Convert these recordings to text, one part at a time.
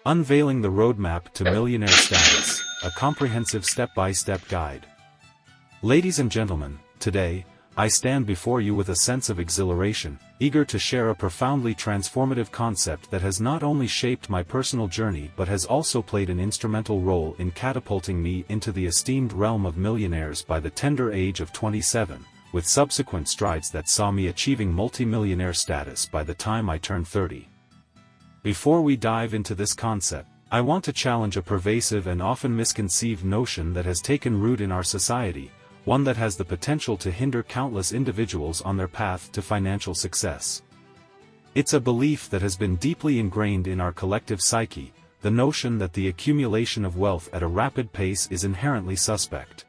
Unveiling the Roadmap to Millionaire Status, a comprehensive step-by-step guide. Ladies and gentlemen, today, I stand before you with a sense of exhilaration, eager to share a profoundly transformative concept that has not only shaped my personal journey but has also played an instrumental role in catapulting me into the esteemed realm of millionaires by the tender age of 27, with subsequent strides that saw me achieving multi-millionaire status by the time I turned 30. Before we dive into this concept, I want to challenge a pervasive and often misconceived notion that has taken root in our society, one that has the potential to hinder countless individuals on their path to financial success. It's a belief that has been deeply ingrained in our collective psyche, the notion that the accumulation of wealth at a rapid pace is inherently suspect.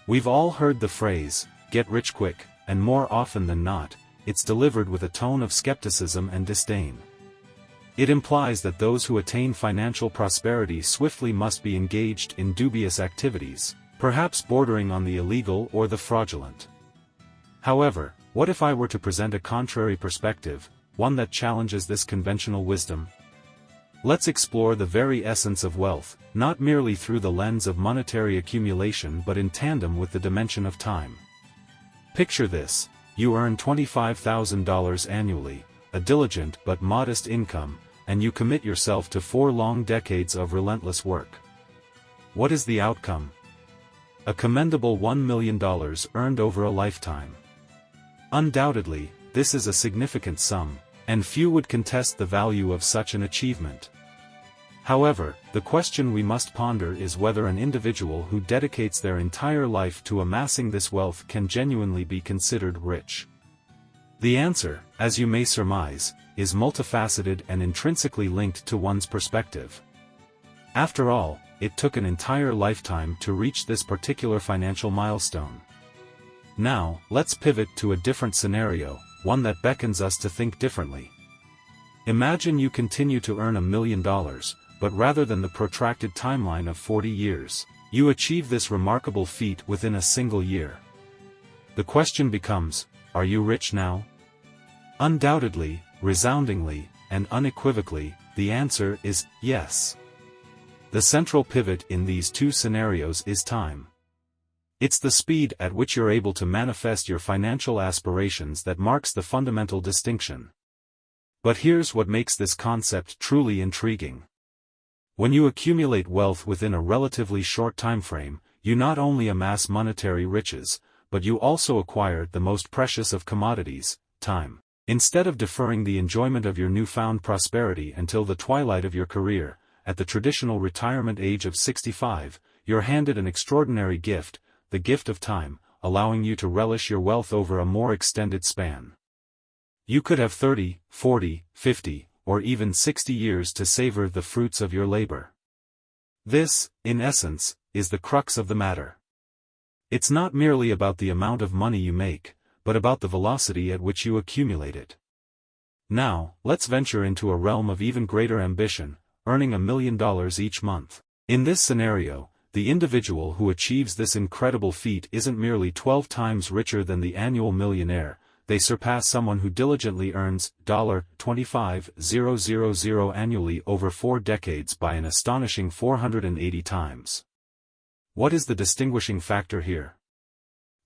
We've all heard the phrase, "get rich quick," and more often than not, it's delivered with a tone of skepticism and disdain. It implies that those who attain financial prosperity swiftly must be engaged in dubious activities, perhaps bordering on the illegal or the fraudulent. However, what if I were to present a contrary perspective, one that challenges this conventional wisdom? Let's explore the very essence of wealth, not merely through the lens of monetary accumulation but in tandem with the dimension of time. Picture this: you earn $25,000 annually, a diligent but modest income, and you commit yourself to 4 long decades of relentless work. What is the outcome? A commendable $1 million earned over a lifetime. Undoubtedly, this is a significant sum, and few would contest the value of such an achievement. However, the question we must ponder is whether an individual who dedicates their entire life to amassing this wealth can genuinely be considered rich. The answer, as you may surmise, is multifaceted and intrinsically linked to one's perspective. After all, it took an entire lifetime to reach this particular financial milestone. Now, let's pivot to a different scenario, one that beckons us to think differently. Imagine you continue to earn $1 million, but rather than the protracted timeline of 40 years, you achieve this remarkable feat within a single year. The question becomes, are you rich now? Undoubtedly, resoundingly, and unequivocally, the answer is yes. The central pivot in these two scenarios is time. It's the speed at which you're able to manifest your financial aspirations that marks the fundamental distinction. But here's what makes this concept truly intriguing. When you accumulate wealth within a relatively short time frame, you not only amass monetary riches, but you also acquire the most precious of commodities, time. Instead of deferring the enjoyment of your newfound prosperity until the twilight of your career, at the traditional retirement age of 65, you're handed an extraordinary gift, the gift of time, allowing you to relish your wealth over a more extended span. You could have 30, 40, 50, or even 60 years to savor the fruits of your labor. This, in essence, is the crux of the matter. It's not merely about the amount of money you make, but about the velocity at which you accumulate it. Now, let's venture into a realm of even greater ambition, earning $1 million each month. In this scenario, the individual who achieves this incredible feat isn't merely 12 times richer than the annual millionaire, they surpass someone who diligently earns $25,000 annually over 4 decades by an astonishing 480 times. What is the distinguishing factor here?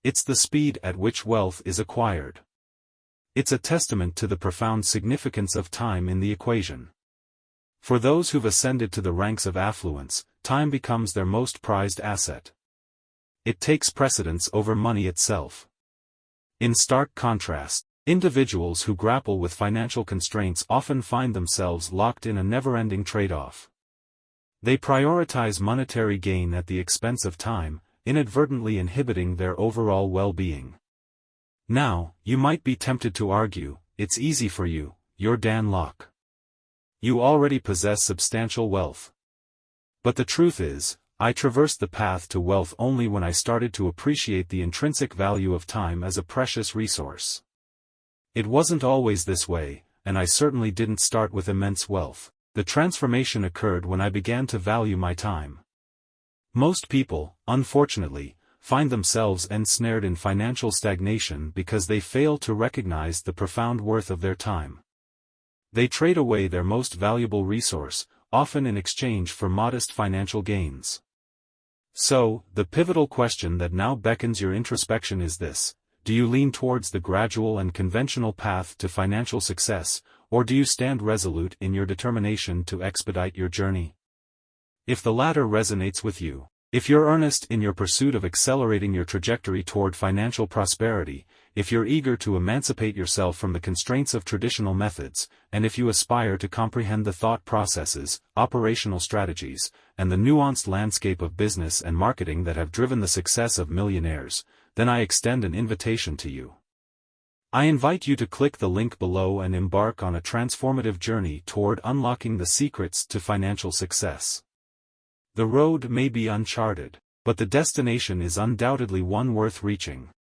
It's the speed at which wealth is acquired. It's a testament to the profound significance of time in the equation. For those who've ascended to the ranks of affluence, time becomes their most prized asset. It takes precedence over money itself. In stark contrast, individuals who grapple with financial constraints often find themselves locked in a never-ending trade-off. They prioritize monetary gain at the expense of time, inadvertently inhibiting their overall well-being. Now, you might be tempted to argue, it's easy for you, you're Dan Lok. You already possess substantial wealth. But the truth is, I traversed the path to wealth only when I started to appreciate the intrinsic value of time as a precious resource. It wasn't always this way, and I certainly didn't start with immense wealth. The transformation occurred when I began to value my time. Most people, unfortunately, find themselves ensnared in financial stagnation because they fail to recognize the profound worth of their time. They trade away their most valuable resource, often in exchange for modest financial gains. So, the pivotal question that now beckons your introspection is this: do you lean towards the gradual and conventional path to financial success, or do you stand resolute in your determination to expedite your journey? If the latter resonates with you, if you're earnest in your pursuit of accelerating your trajectory toward financial prosperity, if you're eager to emancipate yourself from the constraints of traditional methods, and if you aspire to comprehend the thought processes, operational strategies, and the nuanced landscape of business and marketing that have driven the success of millionaires, then I extend an invitation to you. I invite you to click the link below and embark on a transformative journey toward unlocking the secrets to financial success. The road may be uncharted, but the destination is undoubtedly one worth reaching.